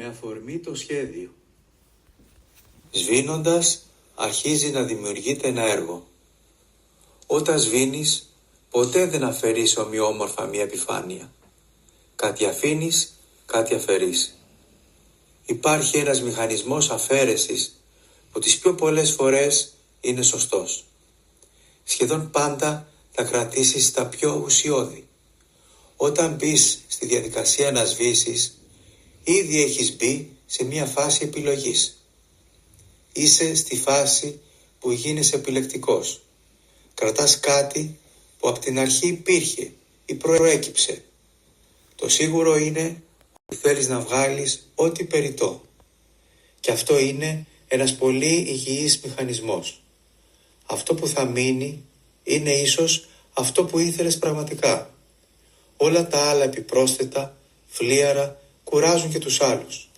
με αφορμή το σχέδιο. Σβήνοντας, αρχίζει να δημιουργείται ένα έργο. Όταν σβήνεις, ποτέ δεν αφαιρείς ομοιόμορφα μια επιφάνεια. Κάτι αφήνεις, κάτι αφαιρείς. Υπάρχει ένας μηχανισμός αφαίρεσης που τις πιο πολλές φορές είναι σωστός. Σχεδόν πάντα θα κρατήσεις τα πιο ουσιώδη. Όταν μπεις στη διαδικασία να σβήσεις, ήδη έχεις μπει σε μια φάση επιλογής. Είσαι στη φάση που γίνεσαι επιλεκτικός. Κρατάς κάτι που από την αρχή υπήρχε ή προέκυψε. Το σίγουρο είναι ότι θέλεις να βγάλεις ό,τι περιττό. Και αυτό είναι ένας πολύ υγιής μηχανισμός. Αυτό που θα μείνει είναι ίσως αυτό που ήθελες πραγματικά. Όλα τα άλλα επιπρόσθετα, φλίαρα, κουράζουν και τους άλλους.